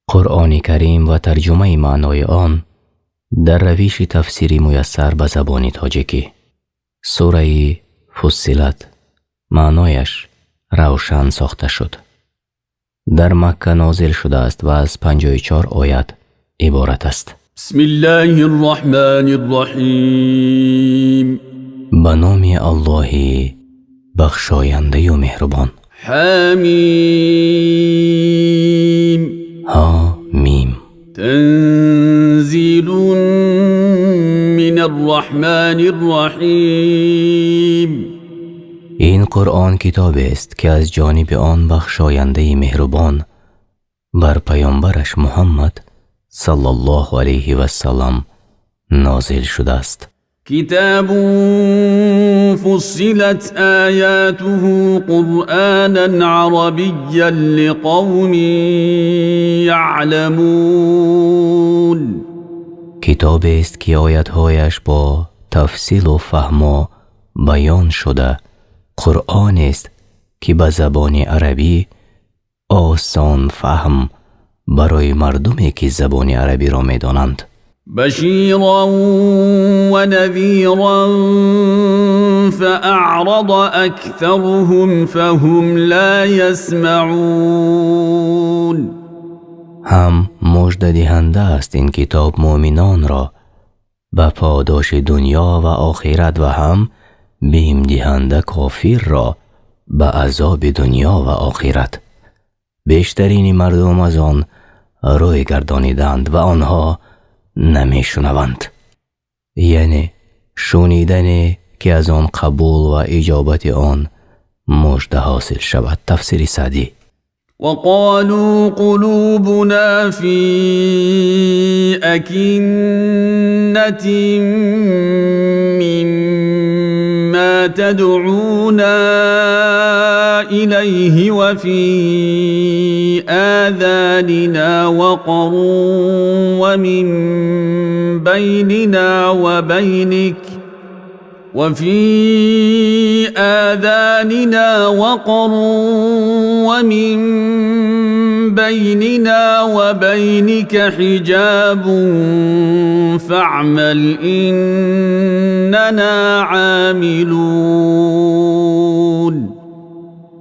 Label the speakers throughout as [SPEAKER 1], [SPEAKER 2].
[SPEAKER 1] قرآن کریم و ترجمه معنای آن در روش تفسیری میسر به زبان تاجیکی. سوره فصلت معنایش روشن ساخته شد. در مکه نازل شده است و از 54 آیت عبارت است.
[SPEAKER 2] بسم الله الرحمن الرحیم.
[SPEAKER 1] به نام الله بخشاینده و مهربان.
[SPEAKER 2] حمیم.
[SPEAKER 1] حمیم.
[SPEAKER 2] تنزیل من الرحمن الرحیم.
[SPEAKER 1] این قرآن کتاب است که از جانب آن بخشاینده مهربان بر پیامبرش محمد صلی الله علیه و سلم نازل شده است.
[SPEAKER 2] کتاب فصلت آیاته قرآنا عربیا لقوم یعلمون.
[SPEAKER 1] کتاب است که آیاتهایش با تفصیل و فهم و بیان شده. قرآن است که به زبان عربی آسان فهم برای مردمی که زبان عربی را می‌دانند.
[SPEAKER 2] بشیرا و نذیرا فاعرض اکثرهم فهم لا یسمعون.
[SPEAKER 1] هم مژده دهنده است این کتاب مؤمنان را به پاداش دنیا و آخرت و هم بیم دهنده کافر را به عذاب دنیا و آخرت. بیشترین مردم از آن روی گردانیدند و آنها نمیشنوند. یعنی شنیدن که از آن قبول و اجابت آن مژده حاصل شود. تفسیر سعدی.
[SPEAKER 2] وقالوا قلوبنا في أكنة مما تدعونا إليه وفي آذاننا وقر ومن بيننا وبينك حجاب فاعمل إننا عاملون.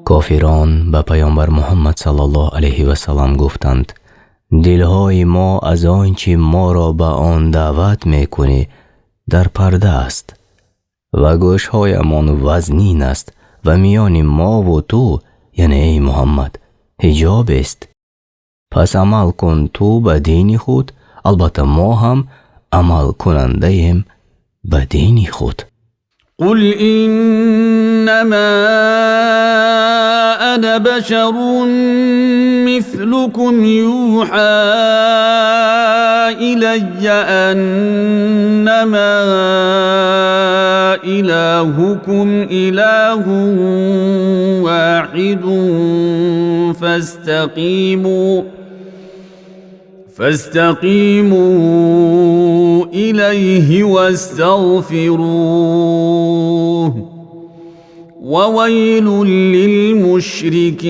[SPEAKER 1] کافران به پیامبر محمد صلی الله علیه و سلم گفتند دلهای ما از آنچه ما را به آن دعوت میکنی در پرده است و گوشهایمان وزنین است و میان ما و تو یعنی ای محمد حجاب است. پس عمل کن تو به دین خود، البته ما هم عمل کننده ایم به دین خود.
[SPEAKER 2] قل انما انا بشر مثلكم يوحى الي انما الهكم اله واحد فاستقيموا إليه واستغفروه وويل للمشركين.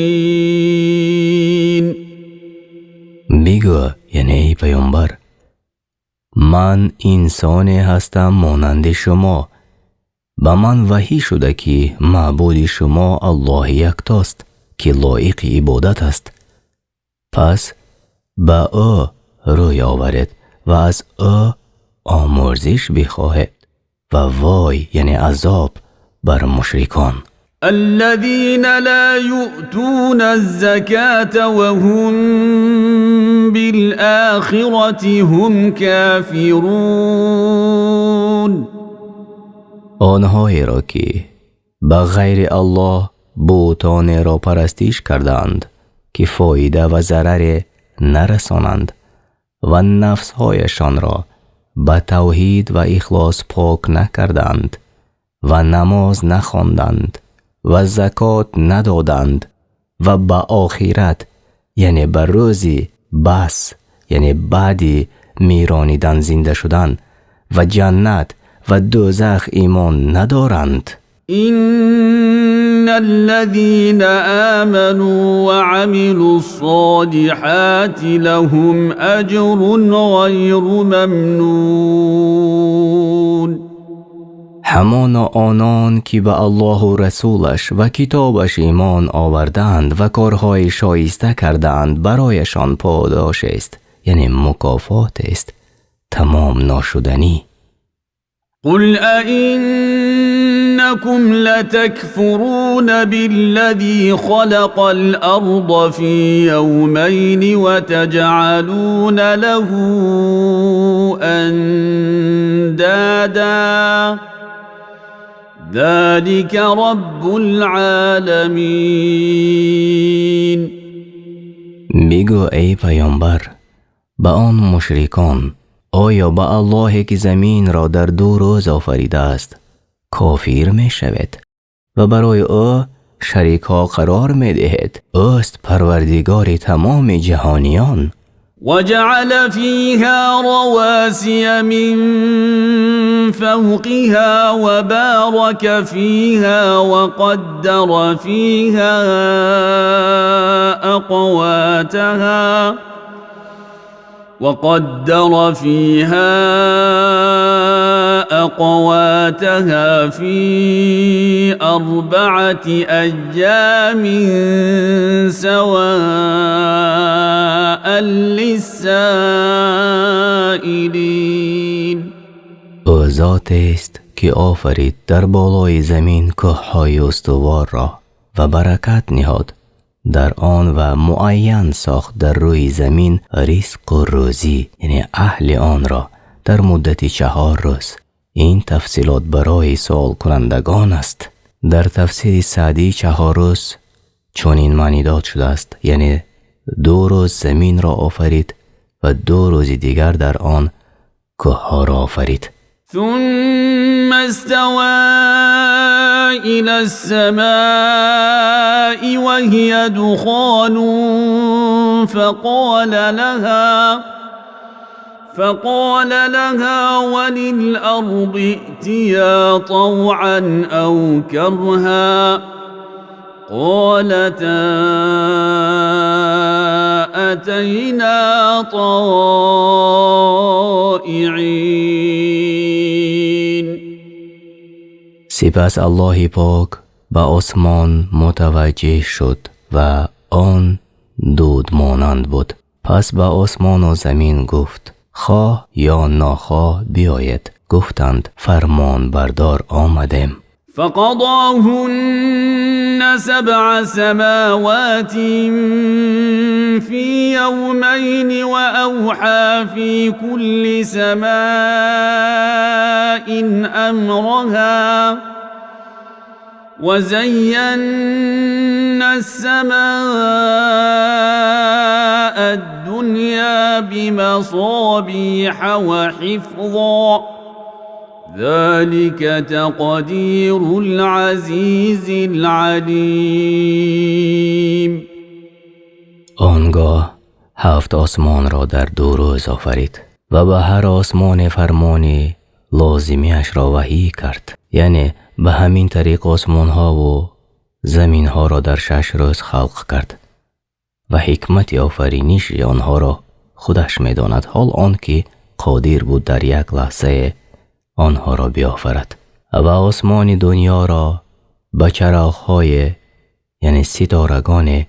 [SPEAKER 1] بگو یعنی ای پیامبر من انسانی هستم مانند شما. به من وحی شده که معبود شما الله یکتاست که لایق عبادت است. پس به او روی آورید و از او آمرزش بخواهید و وای یعنی عذاب بر مشرکان.
[SPEAKER 2] الذين لا يؤتون الزكاة وهم بالآخرة هم كافرون.
[SPEAKER 1] آنهایی را که به غیر الله بتان را پرستش کردند که فایده و ضرر نرسانند و نفسهایشان را به توحید و اخلاص پاک نکردند و نماز نخواندند و زکات ندادند و به آخرت یعنی به روز بس یعنی بعد میرانیدن زنده شدن و جنت و دوزخ ایمان ندارند.
[SPEAKER 2] این الذين آمنوا وعملوا الصالحات لهم أجر غير ممنون.
[SPEAKER 1] همانا آنان که به الله و رسولش و کتابش ایمان آوردند و کارهای شایسته کردند برایشان پاداش است، یعنی مکافات است تمام ناشدنی.
[SPEAKER 2] قل أئنكم لتكفرون بالذي خلق الأرض في يومين وتجعلون له أندادا ذلك رب العالمين.
[SPEAKER 1] بگو ای پیامبر به آن مشرکان، آیا به الله که زمین را در 2 روز آفریده است کافر می شود و برای او شریک ها قرار می دهد؟ اوست پروردگار تمام جهانیان.
[SPEAKER 2] وجعل فيها رواسي من فوقها وبارك فيها وقدر فيها أقواتها في 4 أيام سواء للسائلين.
[SPEAKER 1] او ذات است که آفرید در بالای زمین کوه‌های استوار را و برکت نهاد در آن و معین ساخت در روی زمین رزق و روزی، یعنی اهل آن را در مدت 4 روز. این تفصیلات برای سوال کنندگان است. در تفسیر سعدی 4 روز چون این معنی داد شده است، یعنی 2 روز زمین را آفرید و 2 روز دیگر در آن کوه‌ها را آفرید.
[SPEAKER 2] ثم استوى إلى السماء وهي دخان فقال لها وللأرض ائتيا طوعا أو كرها قالتا أتينا طائعين.
[SPEAKER 1] سپس الله پاک به آسمان متوجه شد و آن دود مانند بود. پس به آسمان و زمین گفت خواه یا ناخواه بیاید. گفتند فرمان بردار آمدیم.
[SPEAKER 2] فقضاهن 7 سماوات في يومين وأوحى في كل سماء أمرها وزينا السماء الدنيا بمصابيح وحفظا ذلك تقدير العزيز العليم.
[SPEAKER 1] آنگاه 7 آسمان را در 2 روز آفرید و به هر آسمان فرمانی لازمیش را وحی کرد، یعنی به همین طریق آسمان ها و زمین ها را در 6 روز خلق کرد و حکمت آفرینش آنها را خودش می داند، حال آن که قادر بود در 1 لحظه آنها را بیافرد. و آسمان دنیا را به چراغ های یعنی ستارگان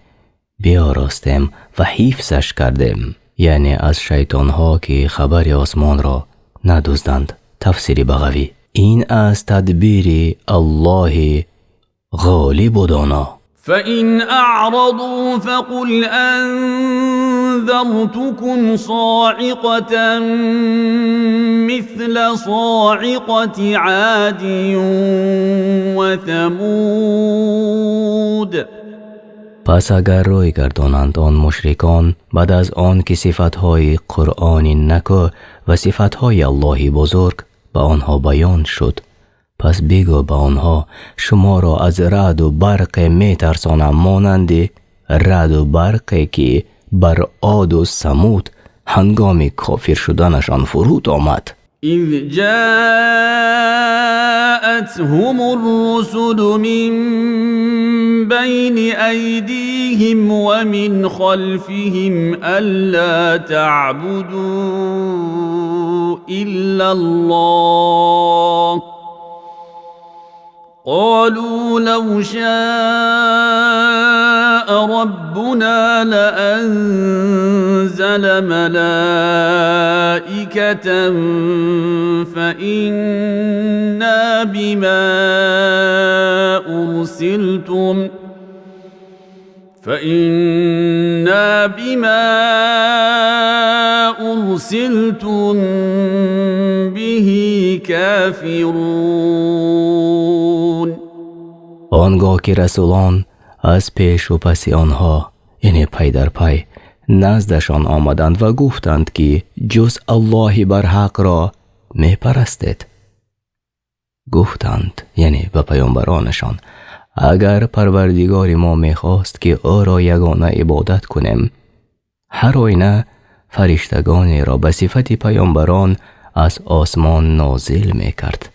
[SPEAKER 1] بیاراستیم و حفظش کردیم، یعنی از شیطان ها که خبر آسمان را ندزدند. تفسیر بغوی. این از تدبیر الله غالب دانا.
[SPEAKER 2] فإن أعرضوا فقل أنذرتكم صاعقة مثل صاعقة عاد وثمود.
[SPEAKER 1] پس اگر روی گردانند آن مشرکان بعد از آن که صفتهای قرآن نکو و صفتهای الله بزرگ به آنها بیان شد، پس بگو به آنها شما را از رعد و برق می ترسانم مانند رعد و برقی که بر عاد و ثمود هنگام کافر شدنشان فرود آمد.
[SPEAKER 2] إذ جاءتهم الرسل من بين أيديهم ومن خلفهم ألا تعبدوا إلا الله قالوا لو شاء ربنا لأنزل ملائكة فإنا بما أرسلتم به كافرون.
[SPEAKER 1] آنگاه که رسولان از پیش و پس آنها یعنی پی در پی نزدشان آمدند و گفتند که جز الله برحق را می پرستید. گفتند یعنی به پیامبرانشان اگر پروردگار ما می خواست که او را یگانه عبادت کنیم هر آینه فرشتگانی را به صفت پیامبران از آسمان نازل می کرد.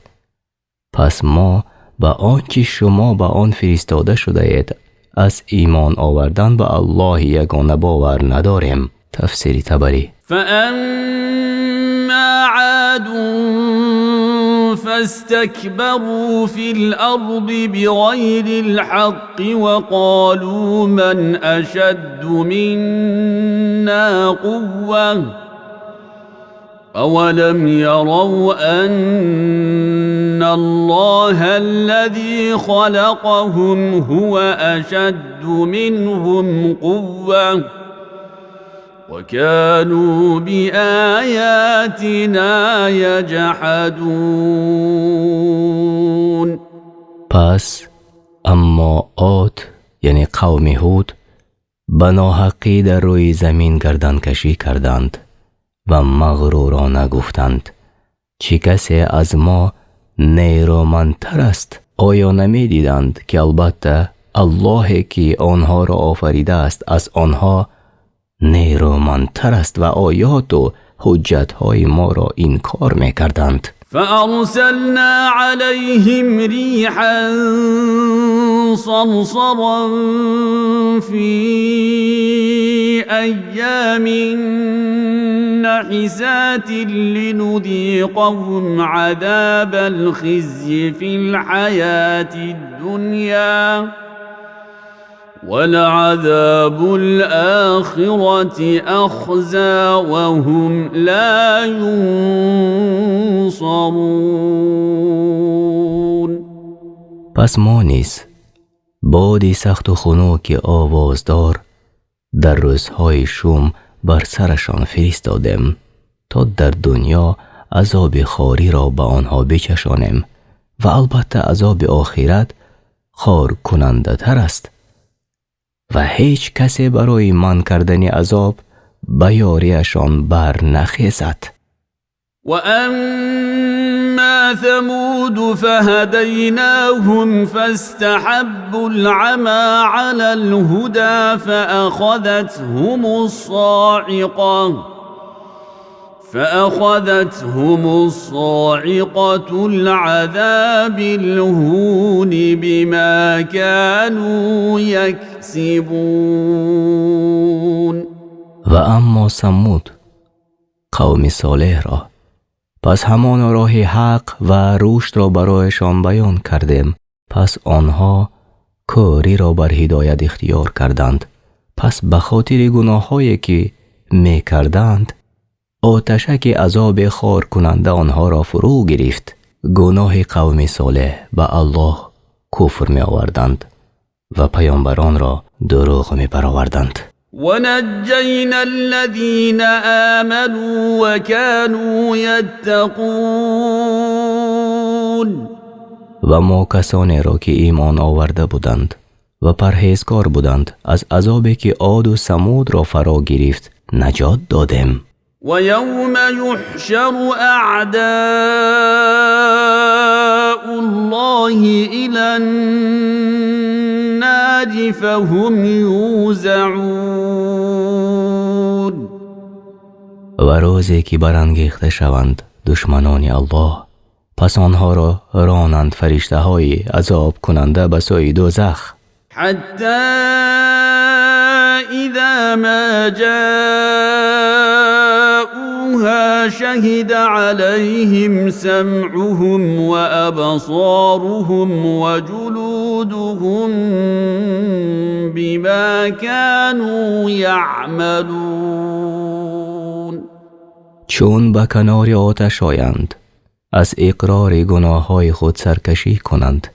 [SPEAKER 1] پس ما به آنچه شما به آن فرستاده شده اید از ایمان آوردن به الله یگانه باور نداریم. تفسیر طبری.
[SPEAKER 2] فأما عاد فاستكبروا في الأرض بغير الحق وقالوا من أشد منا قوة أولم يروا أن الله الذي خلقهم هو أشد منهم قوة وكانوا بآياتنا يجحدون.
[SPEAKER 1] پس اما عاد یعنی قوم هود به ناحقی در روی زمین گردن کشی کردند و مغرورانه گفتند چه کسی از ما نیرومندتر است؟ آیا نمی دیدند که البته الله که آنها را آفریده است از آنها نیرومندتر است و آیات و حجتهای ما را انکار می کردند.
[SPEAKER 2] فأرسلنا عليهم ريحا صرصرا في أيام نحسات لنذيقهم عذاب الخزي في الحياة الدنيا ولعذاب الآخرة أخزى وهم لا ينصرون.
[SPEAKER 1] پس ما نیز بادی سخت و خنک آوازدار در روزهای شوم بر سرشان فرستادیم تا در دنیا عذاب خاری را به آنها بچشانیم و البته عذاب آخرت خار کننده تر است و هیچ کسی برای من کردن عذاب به یاریشان بر نخیزد.
[SPEAKER 2] و اما ثمود فهدیناهم فاستحبوا العمى على الهدى فأخذتهم الصاعقة العذاب الهون بما كانوا يكسبون.
[SPEAKER 1] و اما ثمود قوم صالح را پس همان راه حق و رشد را برایشان بیان کردیم پس آنها کاری را بر هدایت اختیار کردند پس به خاطر گناهایی که می کردند آتشک عذاب خار کننده آنها را فرو گرفت. گناه قوم صالح به الله کفر می آوردند و پیامبران را دروغ می برآوردند.
[SPEAKER 2] ونجينا الذين آمنوا وكانوا يتقون.
[SPEAKER 1] و ما کسانی را که ایمان آورده بودند و پرهیزکار بودند از عذابی که عاد و ثمود را فرا گرفت نجات دادیم.
[SPEAKER 2] ويوم يحشر أعداء الله إلى النار فهم يوزعون.
[SPEAKER 1] و روزی که برانگیخته شوند دشمنان الله، پس آنها را رانند فرشته های عذاب کننده به سوی دوزخ.
[SPEAKER 2] حتى إذا ما جاءوها شهد عليهم سمعهم وأبصارهم وجلودهم بما كانوا يعملون.
[SPEAKER 1] چون به کنار آتش آیند، از اقرار گناه های خود سرکشی کنند،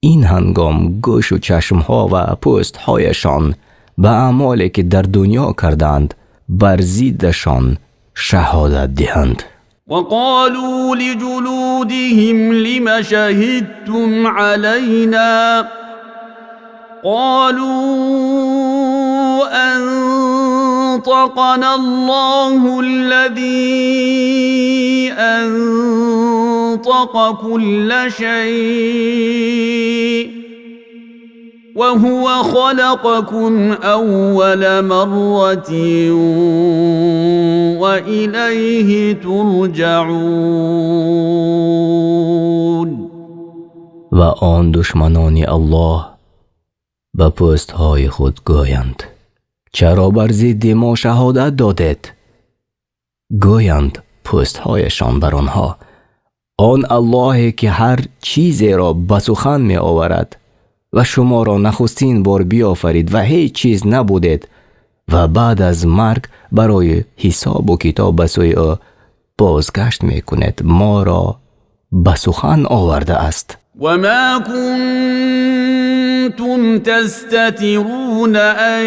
[SPEAKER 1] این هنگام گوش و چشم ها و پوست هایشان به اعمالی که در دنیا کردند بر ضدشان شهادت دهند.
[SPEAKER 2] وقالوا لجلودهم لم شهدتم علينا قالوا أنطقنا الله الذي أنطق كل شيء وهو خلقكم أول مرة وإليه ترجعون.
[SPEAKER 1] و آن دشمنان الله به پوست های خود گویند چرا بر ضد ما شهادت دادید؟ گویند پوست هایشان بر آنها آن الله که هر چیزی را به سخن می آورد و شما را نخستین بار بیافرید و هیچ چیز نبودید و بعد از مرگ برای حساب و کتاب به سوی او بازگشت می کند ما را به سخن آورده است.
[SPEAKER 2] وما كنتم تستترون أن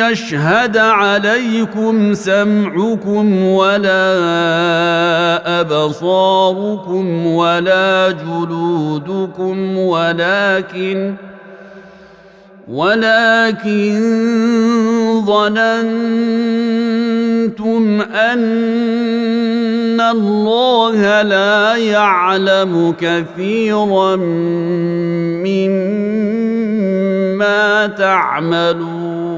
[SPEAKER 2] يشهد عليكم سمعكم ولا أبصاركم ولا جلودكم ولكن ظننتم أن الله لا يعلم كثيرا مما تعملون.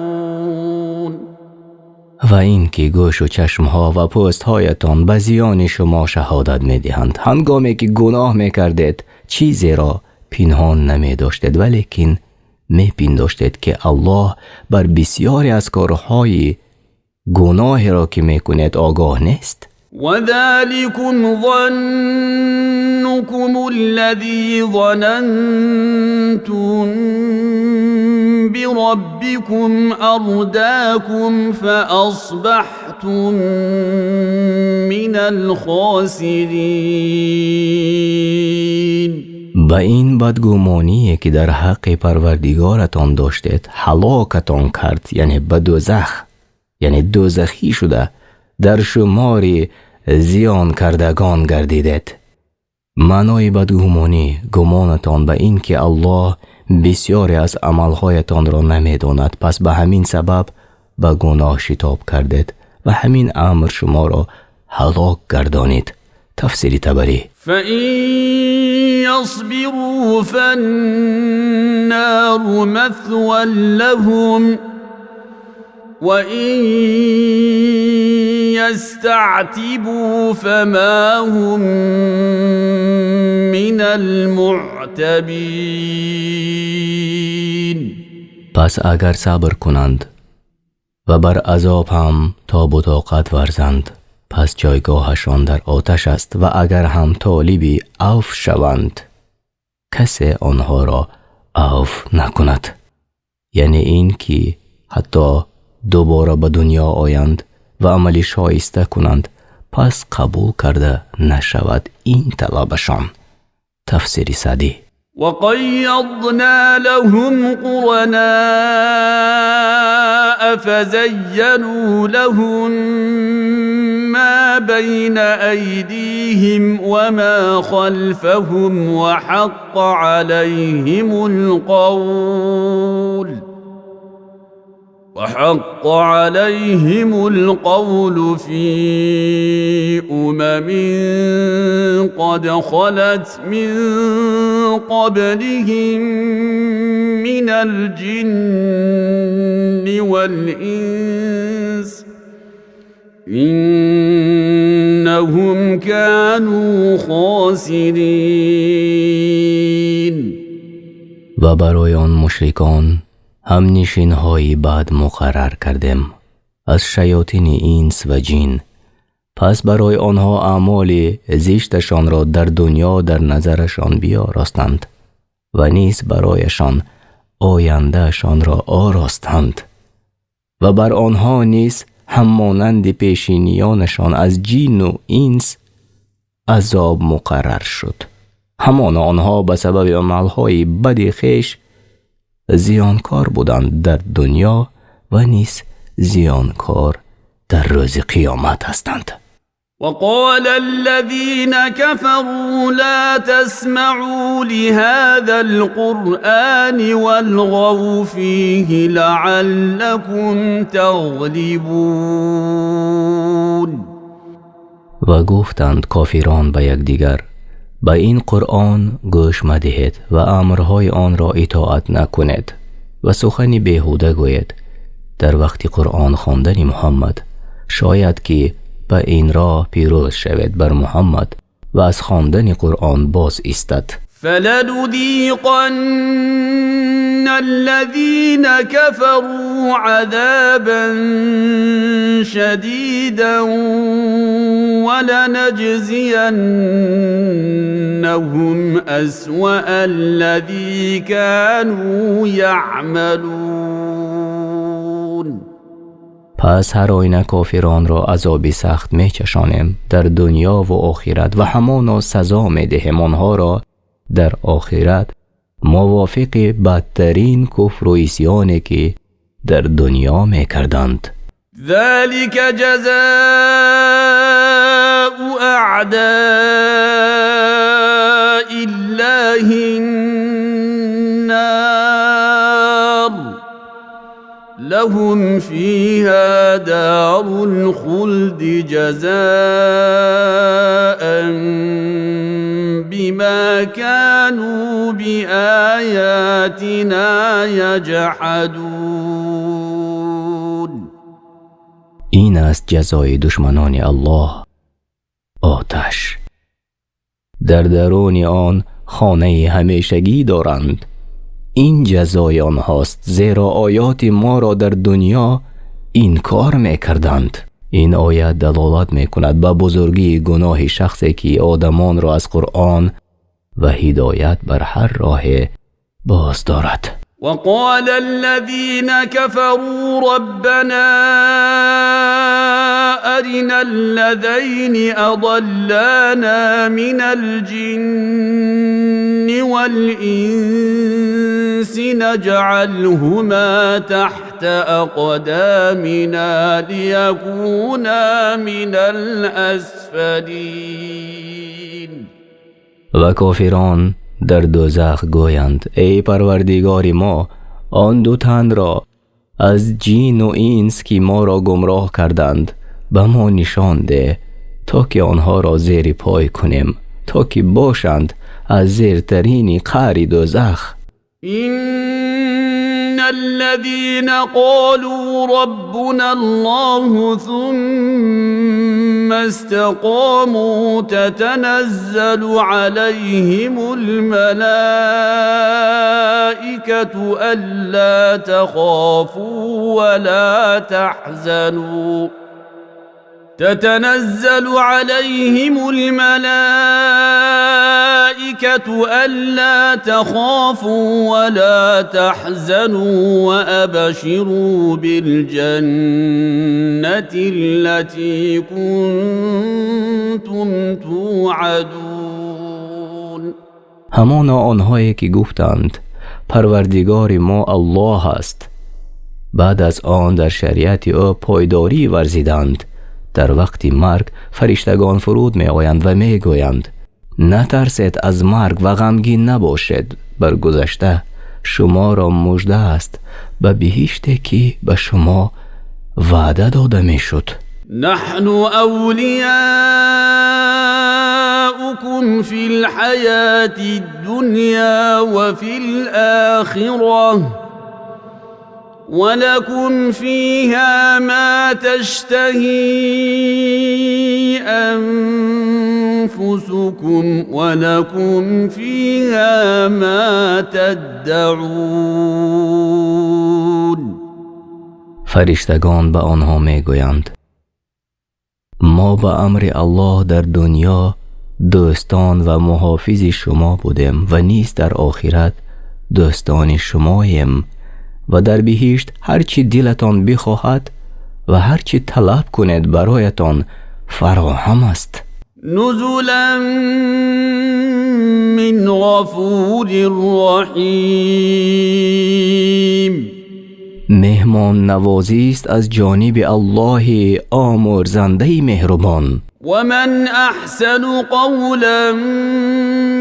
[SPEAKER 1] و این که گوش و چشم ها و پوست هایتان به زیان شما شهادت می دهند هنگامی که گناه می کردید چیزی را پنهان نمی داشتید ولیکن می پنداشتید که الله بر بسیاری از کارهای گناه را که می کنید آگاه نیست.
[SPEAKER 2] وذلكم ظنكم الذي ظننتم بربكم أرداكم فأصبحتم من الخاسرين.
[SPEAKER 1] با این بدگمانی که در حق پروردگارتان داشتید هلاکتان کرد، یعنی به دوزخ، یعنی دوزخی شده در شمار زیان کردگان گردیدید. معنای بدگمانی گمانتان به این که الله بسیاری از عملهایتان را نمیداند، پس به همین سبب به گناه شتاب کردید و همین امر شما را هلاک گردانید. تفسیر طبری.
[SPEAKER 2] فَإِن يَصْبِرُوا فَالنَّارُ مَثْوًى لَهُمْ وَإِن يَسْتَعْتِبُوا فَمَا هُمْ مِنَ الْمُعْتَبِينَ.
[SPEAKER 1] پس اگر صبر کنند و بر عذاب هم تاب و طاقت ورزند پس جایگاهشان در آتش است و اگر هم طالبی عفو شوند کسی آنها را عفو نکند. یعنی این که حتی دوباره به دنیا آیند و عملی شایسته کنند پس قبول کرده نشود این طلبشان. تفسیر سعدی.
[SPEAKER 2] وَقَيَّضْنَا لَهُمْ قُرَنَاءَ فَزَيَّنُوا لَهُم مَّا بَيْنَ أَيْدِيهِمْ وَمَا خَلْفَهُمْ وحق عليهم القول في قد خلت من قبلهم من الجن والإنس إنهم إنهم كانوا خاسرين.
[SPEAKER 1] و برای آن مشرکان هم نشین‌هایی بد مقرر کردیم از شیاطین اینس و جین. پس برای آنها اعمال زشتشان را در دنیا در نظرشان بیاراستند و نیز برایشان آیندهشان را آراستند و بر آنها نیز همانند پیشینیانشان از جین و اینس عذاب مقرر شد. همان آنها به سبب عملهای بد خویش زیانکار بودند در دنیا و نیز زیانکار در روز قیامت هستند.
[SPEAKER 2] وقال الذين كفروا لا تسمعوا لهذا القرآن والغوا فيه لعلكم تغلبون.
[SPEAKER 1] و گفتند کافران به یکدیگر به این قرآن گوش مدهید و امرهای آن را اطاعت نکنید و سخنی بیهوده گوید در وقت قرآن خواندن محمد، شاید که به این راه پیروز شود بر محمد و از خواندن قرآن باز ایستد.
[SPEAKER 2] فلنذيقن الذين كفروا عذابا شديدا ولنجزينهم أسوأ الذي كانوا يعملون.
[SPEAKER 1] پس هر آینه کافران را عذابی سخت می چشانیم در دنیا و آخرت و همانا سزا می دهیم آنها را در آخرت موافق بدترین کفر و عصیانی که در دنیا می کردند.
[SPEAKER 2] ذلك جزاء أعداء الله النار لهم فيها دار الخلد جزاء بما كانوا بآياتنا يجحدون.
[SPEAKER 1] این است جزای دشمنان الله، آتش. در درون آن خانه همیشگی دارند. این جزای آنهاست، زیرا آیات ما را در دنیا انکار میکردند. این آیت دلالت میکند به بزرگی گناه شخصی که آدمان را از قرآن و هدایت بر هر راه باز دارد.
[SPEAKER 2] وقال الذين كفروا ربنا أرنا الذين أضلانا من الجن والإنس نجعلهما تحت أقدامنا ليكونا من الأسفلين.
[SPEAKER 1] و کافران در دوزخ گویند ای پروردگار ما، آن دو تن را از جین و اینس که ما را گمراه کردند به ما نشان ده تا که آنها را زیر پای کنیم، تا که باشند از زیرترین قعر دوزخ.
[SPEAKER 2] إن الذين قالوا ربنا الله ثم استقاموا تتنزل عليهم الملائكة ألا تخافوا ولا تحزنوا تتنزل عليهم الملائكة ألا تخافوا ولا تحزنوا وأبشروا بالجنة التي كنتم توعدون.
[SPEAKER 1] همانا آنهایی که گفتند پروردگار ما الله است، بعد از آن در شریعت او پایداری ورزیدند، در وقت مرگ فرشتگان فرود می آیند و می گویند نترسید از مرگ و غمگین نباشید، بر گذشته شما را مژده است به بهشتی که به شما وعده داده می شد.
[SPEAKER 2] نحن أولياؤكم في الحياة الدنيا وفي الآخرة ولكم فيها ما تشتهي أنفسكم ولكم فيها ما تدعون.
[SPEAKER 1] فرشتگان به آنها میگویند ما به امر الله در دنیا دوستان و محافظ شما بودیم و نیز در آخرت دوستان شماییم و در بهشت هرچی دلتان بخواهد و هرچی طلب کنید برایتان فراهم است.
[SPEAKER 2] نزلا من غفور رحیم.
[SPEAKER 1] مهمان نوازی است از جانب الله آمرزنده مهربان.
[SPEAKER 2] ومن احسن قولا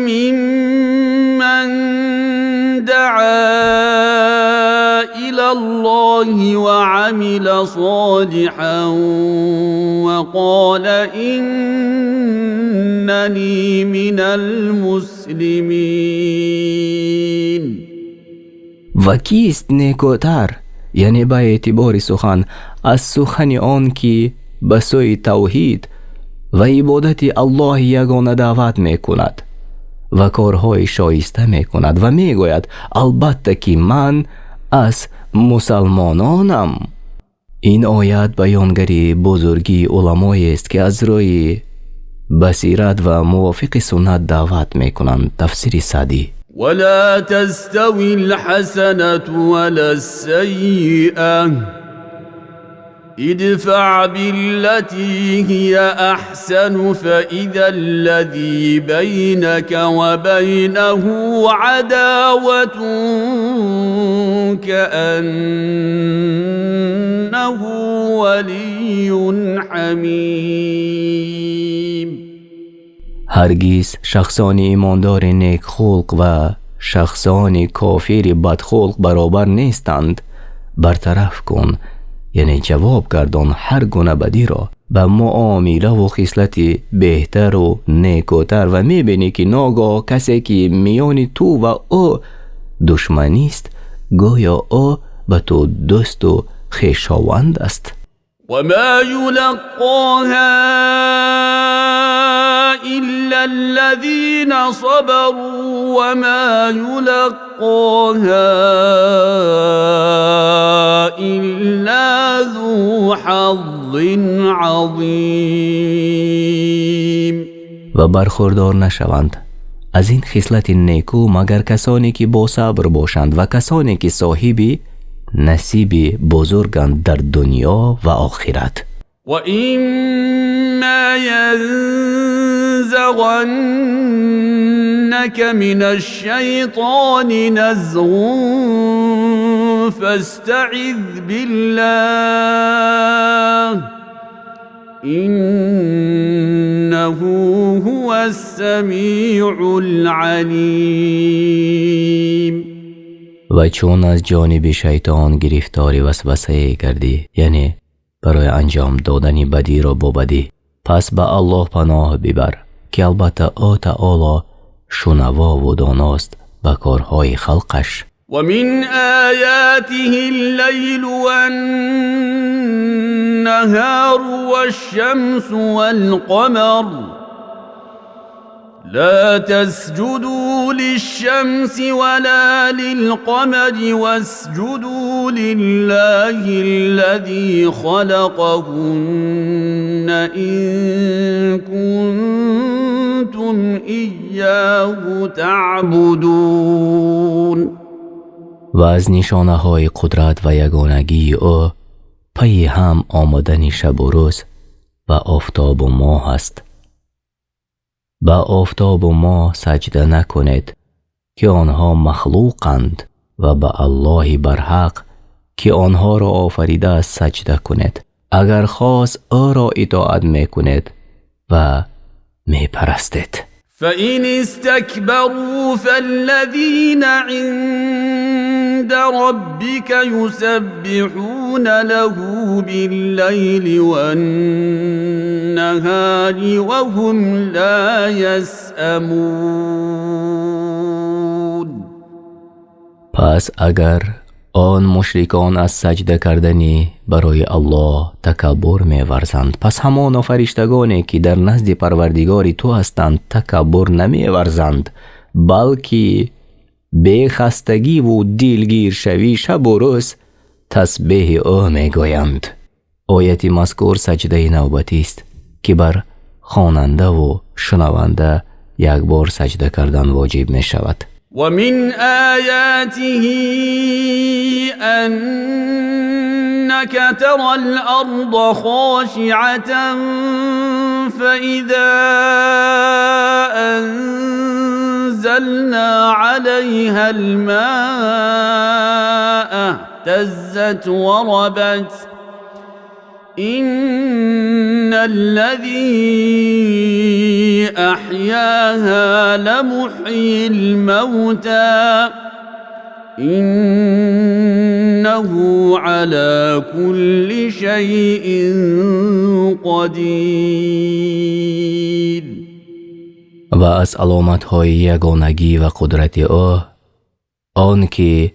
[SPEAKER 2] ممن دعا إلى الله وعمل صالحا وقال إنني من المسلمين.
[SPEAKER 1] و کیست نیکوتر، یعنی به اعتبار سخن، از سخن آن که به سوی توحید و عبادت الله یگانه دعوت می کند و کارهای شایسته می کند و می گوید البته که من از مسلمانانم. این آیت بیانگری بزرگی علمایی است که از روی بصیرت و موافق سنت دعوت می کنند. تفسیر سعدی.
[SPEAKER 2] ولا تستوي الحسنة ولا السيئة ادفع بالتي هي أحسن فإذا الذي بينك وبينه عداوة كأنه ولي حميم.
[SPEAKER 1] هرگز شخصان ایماندار نیک خلق و شخصان کافر بد خلق برابر نیستند. برطرف کن، یعنی جواب گردان هر گونه بدی را به معامله و خصلت بهتر و نیکوتر و میبینی که ناگاه کسی که میان تو و او دشمنی است گویا او به تو دوست و خویشاوند است.
[SPEAKER 2] وما يلقاها إلا الذين صبروا وما يلقاها إلا ذو حظ عظيم.
[SPEAKER 1] و برخوردار نشوند از این خصلت نیکو مگر کسانی که با صبر باشند و کسانی که صاحب نصیب بزرگند در دنیا و آخرت.
[SPEAKER 2] و اما ینزغنک من الشیطان نزغ فاستعذ بالله انه هو السمیع العلیم.
[SPEAKER 1] و چون از جانب شیطان گرفتار وسوسه کردی، یعنی برای انجام دادن بدی را با بدی، پس به الله پناه ببر که البته او تعالی شنوا و داناست به کارهای خلقش.
[SPEAKER 2] و من آیاته اللیل والنهار والشمس والقمر لا تسجدوا للشمس ولا للقمر واسجدوا لله الذي خلقهن إن كنتم إياه تعبدون.
[SPEAKER 1] و از نشانه های قدرت و یگانگی او پی هم آمدن شب و روز و آفتاب و ماه است. به آفتاب و ماه سجده نکنید که آنها مخلوقند و به الله برحق که آنها را آفریده است سجده کنید اگر خواست او را اطاعت میکنید و میپرستید.
[SPEAKER 2] فإن استكبروا فالذين عند ربك يسبحون له بالليل والنهار وهم لا يسأمون.
[SPEAKER 1] پس اگر آن مشرکان از سجده کردنی برای الله تکبر می ورزند. پس همان فرشتگانی که در نزد پروردگار تو هستند تکبر نمی ورزند، بلکه به خستگی و دلگیر شوی شب و روز تسبیح او می گویند. آیت مذکور سجده نوبتی است که بر خواننده و شنونده یک بار سجده کردن واجب می شود.
[SPEAKER 2] ومن آياته أنك ترى الأرض خاشعة فإذا أنزلنا عليها الماء اهتزت وربت إن الذي أحياها لمحيي الموتى إنه على كل شيء قدير.
[SPEAKER 1] و از علامت‌های یگانگی و قدرت او آن که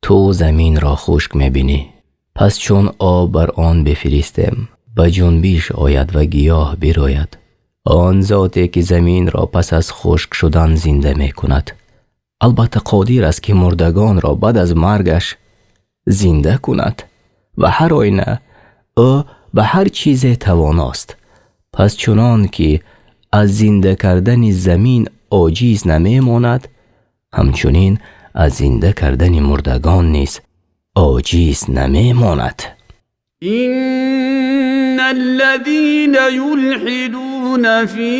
[SPEAKER 1] تو زمین را خشک می‌بینی، پس چون آب بر آن بفرستیم به جنبش آید و گیاه برآید. آن ذاتی که زمین را پس از خشک شدن زنده می کند، البته قادر است که مردگان را بعد از مرگش زنده کند و هر آینه او به هر چیز تواناست. پس چنان که از زنده کردن زمین عاجز نمی ماند، همچنین از زنده کردن مردگان نیز عاجز نمی ماند.
[SPEAKER 2] إن الذين يلحدون في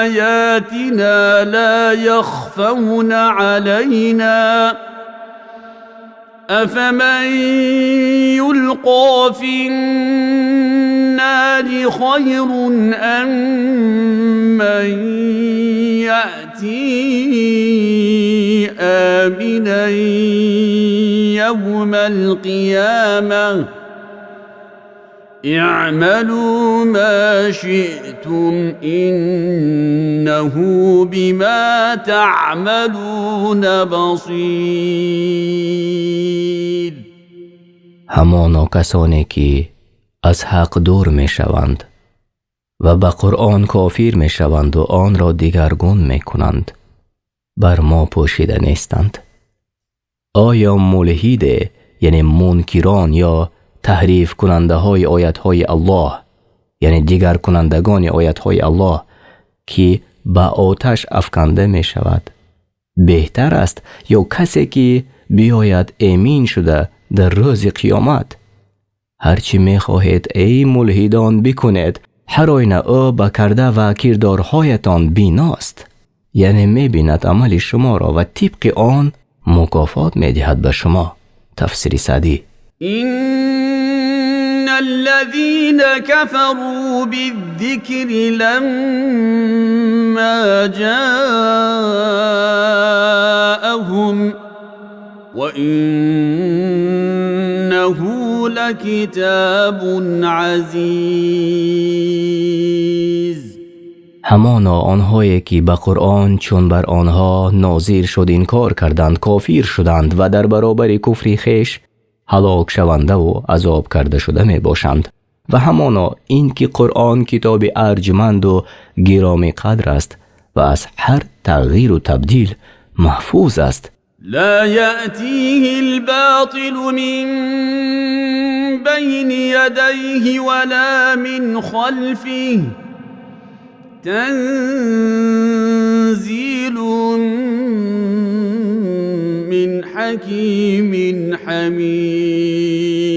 [SPEAKER 2] آياتنا لا يخفون علينا أفمن يلقى في النار خير أم من يأتي آمنا يوم القيامة اعملوا ما شئتم إنه بما تعملون بصير.
[SPEAKER 1] همانا کسانی که از حق دور می شوند و به قرآن کافر می شوند و آن را دیگرگون می کنند بر ما پوشیده نیستند. آیا ملحد یعنی منکران یا تحریف کننده های آیت های الله یعنی دیگر کنندگان آیت های الله که به آتش افکنده می شود بهتر است یا کسی که بیاید امین شده در روز قیامت؟ هرچی می خواهید ای ملحدان بکنید، هر آینه او به کرده و کردارهایتان بیناست، یعنی می بیند عمل شما را و طبق آن مکافات می دهد به شما. تفسیر سعدی.
[SPEAKER 2] إن الذين كفروا بالذكر لما جاءهم وإنه لكتاب عزيز.
[SPEAKER 1] همانا آنهایی که به قرآن چون بر آنها نازل شد انکار کردند کافر شدند و در برابر کفر خویش هلاک شونده و عذاب کرده شده می باشند. و همانا این که قرآن کتاب ارجمند و گرامی قدر است و از هر تغییر و تبدیل محفوظ است.
[SPEAKER 2] لا يأتيه الباطل من بين يديه ولا من خلفه تنزيل من حكيم حمید.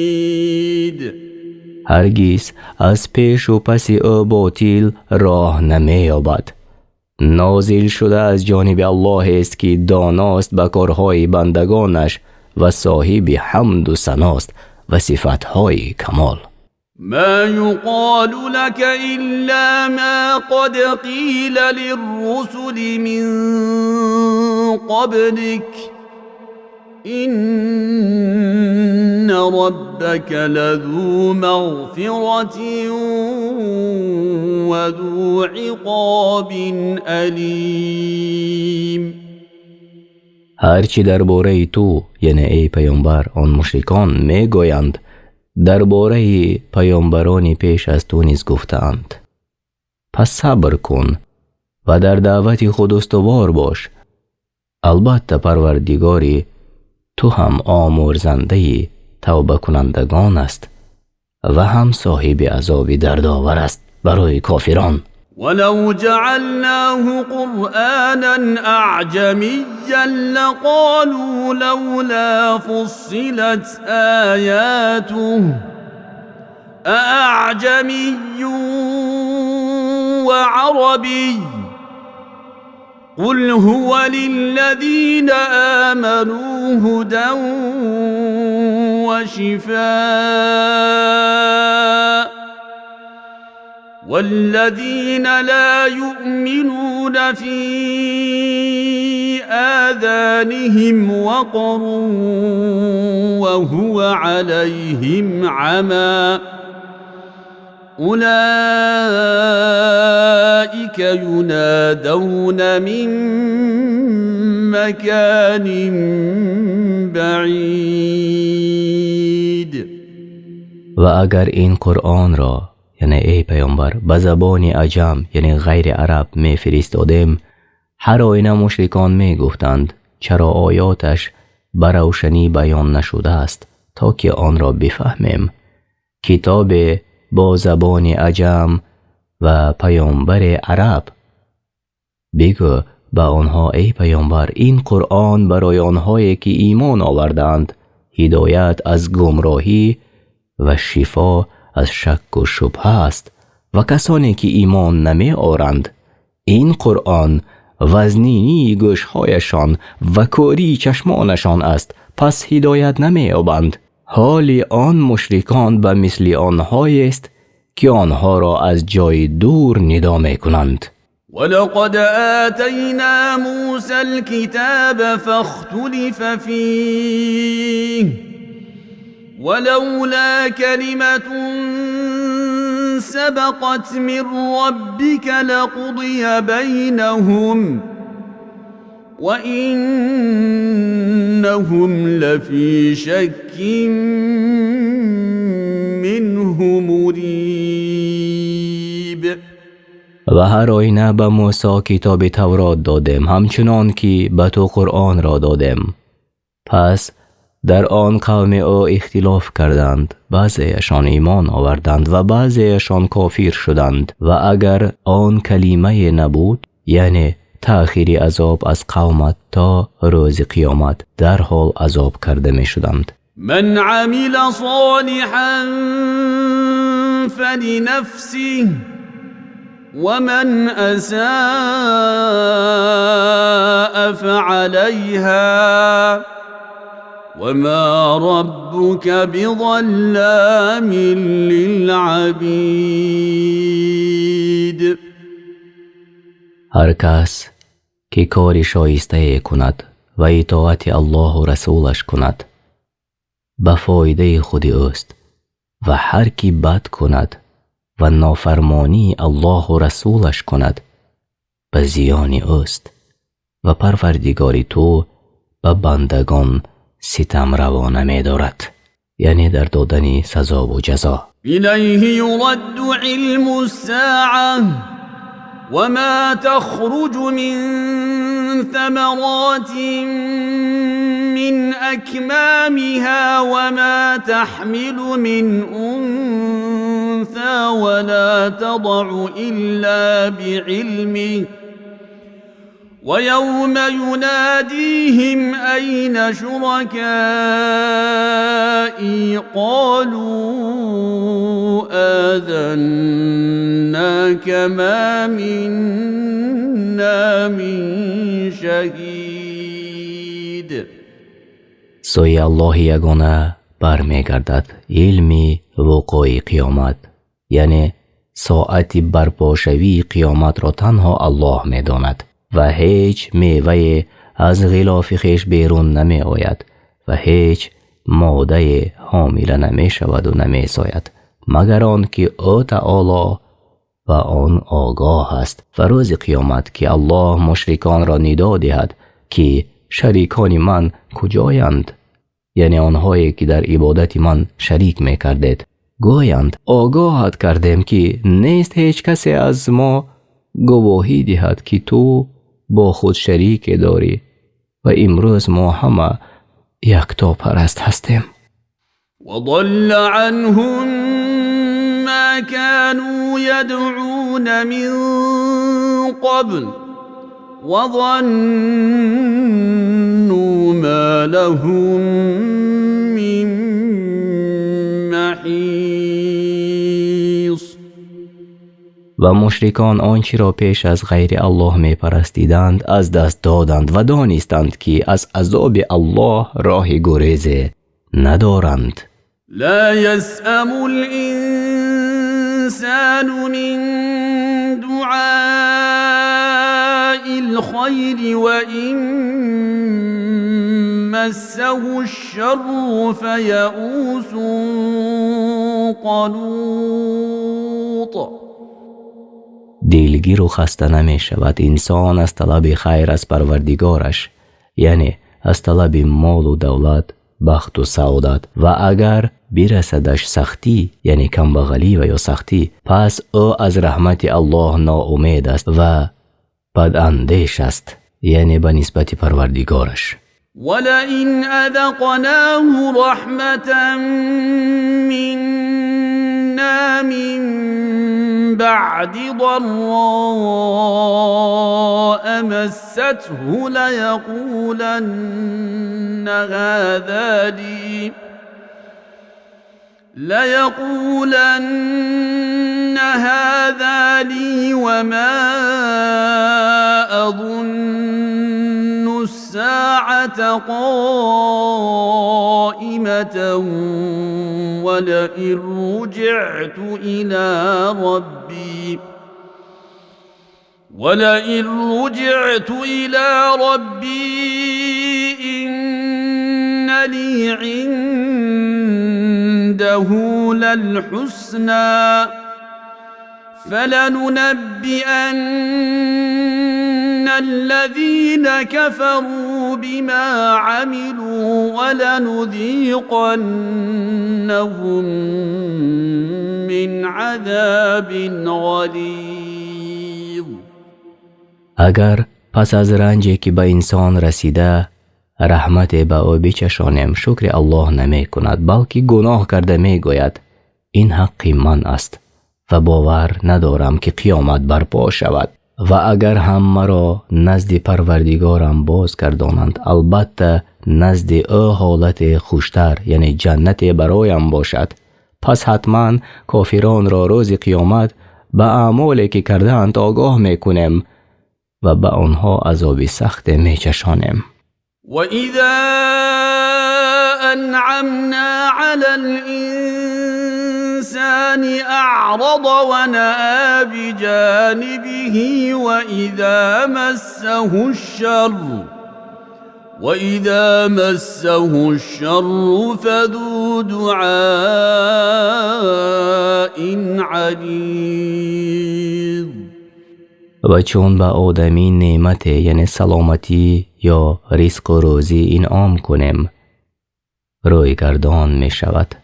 [SPEAKER 1] هرگز از پیش و پس او باطل راه نمی یابد. نازل شده از جانب الله است که داناست به کارهای بندگانش و صاحب حمد و ثناست و صفتهای کمال.
[SPEAKER 2] ما يقال لك إلا ما قد قيل للرسل من قبلك إن ربك لذو مغفرة وذو عقاب أليم.
[SPEAKER 1] هرچی درباره تو یعنی ای پیامبر آن مشرکان میگویند درباره پیامبرانی پیش از تو نیز گفتند. پس صبر کن و در دعوت خود استوار باش. البته پروردگاری تو هم آمرزنده توبه کنندگان است و هم صاحب عذاب دردآور است برای کافران.
[SPEAKER 2] ولو جعلناه قرآنا أعجميا لقالوا لولا فصلت آياته أأعجمي وعربي قل هو للذين آمنوا هدى وشفاء والذين لا يؤمنون في آذانهم وقر وهو عليهم عمى أولئك ينادون من مكان بعيد.
[SPEAKER 1] و اگر این قرآن را یعنی ای پیامبر به زبان عجم یعنی غیر عرب می فرستادیم، هر آینه مشرکان می گفتند چرا آیاتش به روشنی بیان نشده است تا که آن را بفهمیم. کتاب با زبان عجم و پیامبر عرب. بگو به آنها ای پیامبر این قرآن برای آنهایی که ایمان آوردند هدایت از گمراهی و شفا از شک و شبهه است و کسانی که ایمان نمی آورند این قرآن وزنینی گوشهایشان و کوری چشمانشان است پس هدایت نمی یابند. حال آن مشرکان به مثل آنهایی است که آنها را از جای دور ندا می کنند.
[SPEAKER 2] ولقد آتينا موسى الكتاب فاختلف فيه ولولا كلمة سبقت من ربك لقضي بينهم وإنهم لفي شك منه مريب.
[SPEAKER 1] و هر آینه به موسی کتاب تورات دادیم همچنان که به تو قرآن را دادیم. پس در آن قوم او اختلاف کردند، بعضیشان ایمان آوردند و بعضیشان کافر شدند و اگر آن کلمه نبود یعنی تأخیر عذاب از قومت تا روز قیامت در حال عذاب کرده می شدند.
[SPEAKER 2] من عمل صالحا فلنفسه ومن أساء فعليها وما ربك بظلام للعبید.
[SPEAKER 1] هر کس که کاری شایسته کند و اطاعت الله و رسولش کند به فایده خود اوست و هر کی بد کند و نافرمانی الله و رسولش کند به زیان اوست و پروردگار تو به بندگان ستم روا نمی دارد، یعنی در دادن سزا و جزا.
[SPEAKER 2] الیه یرد علم الساعه وما تخرج من ثمرات من أكمامها وما تحمل من أنثى ولا تضع إلا بعلمه ويوم يناديهم أين شركائي قالوا آذناك ما منا من شهید.
[SPEAKER 1] سوی الله یگانه برمیگردد علم وقوع قیامت، یعنی ساعت برپاشوی قیامت را تنها الله میداند و هیچ میوه از غلاف خیش بیرون نمی آید و هیچ ماده حامله نمی شود و نمی ساید مگر آن که او تعالی و آن آگاه است. و روز قیامت که الله مشرکان را ندا دهد که شریکان من کجایند؟ یعنی آنهایی که در عبادت من شریک می کردید. گویند آگاهت کردیم که نیست هیچ کسی از ما گواهی دهد که تو با خود شریک داری و امروز ما همه یکتا پرست هستیم.
[SPEAKER 2] وضل عنهم ما كانوا يدعون من قبل وظنوا ما لهم من محیص.
[SPEAKER 1] و مشرکان آنچه را پیش از غیر الله می پرستیدند از دست دادند و دانستند که از عذاب الله راه گریز ندارند.
[SPEAKER 2] لا يسأم الإنسان من دعاء الخير وإن مسه الشر فيئوس قنوط.
[SPEAKER 1] دلگیر و خسته نمی شود انسان از طلب خیر از پروردگارش، یعنی از طلب مال و دولت، بخت و سعادت، و اگر برسدش سختی یعنی کمبغلی و یا سختی، پس او از رحمت الله ناامید است و بداندیش است، یعنی به نسبت پروردگارش.
[SPEAKER 2] ولئن اذقناه رحمة منا من بعد ضراء مسته ليقولن هذا لي وما أظن الساعة قائمة ولئن رجعت إلى ربي إن لي عنده للحسنى فلننبئن الذين كفروا بما عملوا ولنذيقنهم من عذاب غلیظ.
[SPEAKER 1] اگر پس از رنجی که به انسان رسیده رحمت به او بچشانیم شکر الله نمی کند، بلکه گناه کرده می گوید این حق من است و باور ندارم که قیامت برپا شود. و اگر هم مرا نزد پروردگارم باز گردانند، البته نزد او حالت خوشتر یعنی جنت برایم باشد، پس حتما کافران را روز قیامت به اعمالی که کردند آگاه می کنیم و به آنها عذاب سخت می چشانیم.
[SPEAKER 2] وَإِذَا أَنْعَمْنَا عَلَى الْإِنسَانِ أَعْرَضَ وَنَأَىٰ بِجَانِبِهِ وَإِذَا مَسَّهُ الشَّرُّ فَذُو دُعَاءٍ عَرِيضٍ.
[SPEAKER 1] و چون به آدمی نعمت یعنی سلامتی یا رزق و روزی انعام کنیم روی گردان می شود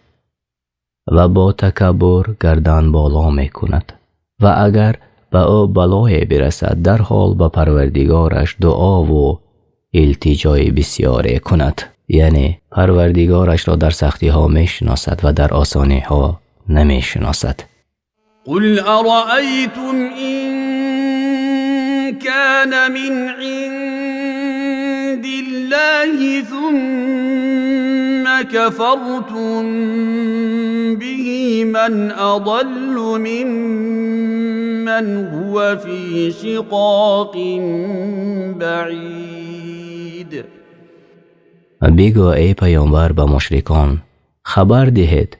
[SPEAKER 1] و با تکبر گردن بالا می کند و اگر به او بلای برسد در حال به پروردگارش دعا و التجای بسیاری کند، یعنی پروردگارش را در سختی ها می شناسد و در آسانی ها نمی شناسد.
[SPEAKER 2] قل أرأيتم إن كان من عند الله ثم كفرتم به من أضل ممن هو في شقاق بعید.
[SPEAKER 1] بگو ای پیامبر به مشرکان خبر دهید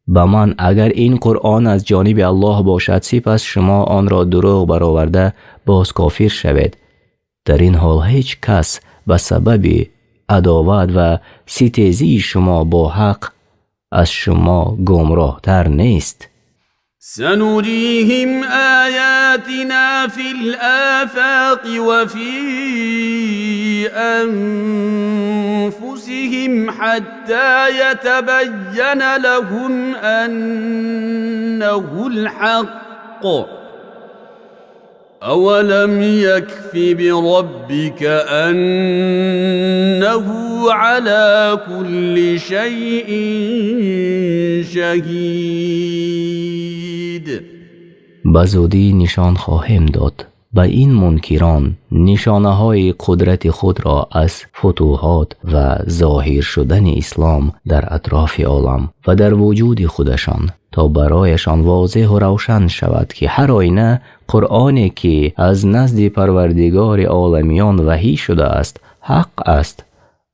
[SPEAKER 1] به من اگر این قرآن از جانب الله باشد سپس شما آن را دروغ برآورده باز کافر شوید. در این حال هیچ کس به سبب عداوت و ستیزی شما با حق از شما گمراه تر نیست.
[SPEAKER 2] سنريهم آياتنا في الآفاق وفي أنفسهم حتى يتبين لهم أنه الحق أولم يكف بربك أنه على كل شيء شهید.
[SPEAKER 1] بزودی نشان خواهم داد به این منکران نشانه های قدرت خود را از فتوحات و ظاهر شدن اسلام در اطراف عالم و در وجود خودشان تا برایشان واضح و روشن شود که هر آینه قرآنی که از نزد پروردگار عالمیان وحی شده است حق است.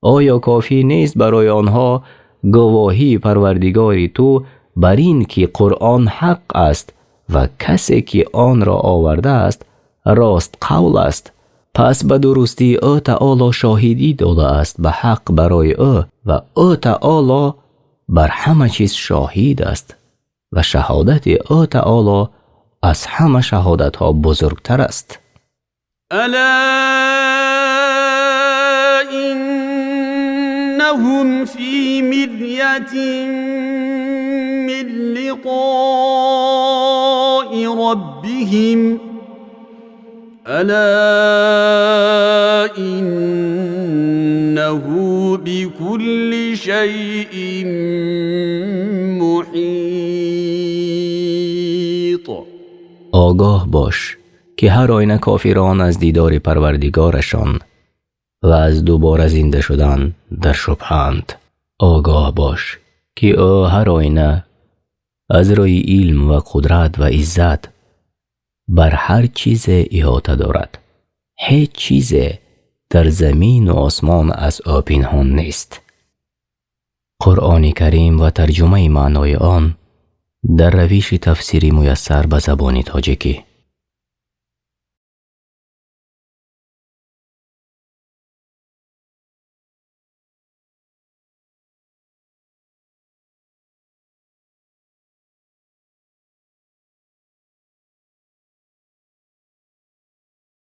[SPEAKER 1] آیا کافی نیست برای آنها گواهی پروردگار تو بر این که قرآن حق است و کسی که آن را آورده است راست قول است؟ پس به درستی او تعالی شاهدی داده است به حق برای او و او تعالی بر همه چیز شاهد است و شهادت او تعالی از همه شهادت ها بزرگتر است.
[SPEAKER 2] الا انهم فی مریة من لقاء ربهم الا انه بكل شيء محيط.
[SPEAKER 1] آگاه باش که هر آینه کافران از دیدار پروردگارشان و از دوباره زنده شدن در شبهند. آگاه باش که او هر آینه از روی علم و قدرت و عزت بر هر چیز احاطه دارد. هیچ چیز در زمین و آسمان از او پنهان نیست. قرآن کریم و ترجمه معنای آن در روش تفسیری میسر به زبان تاجیکی.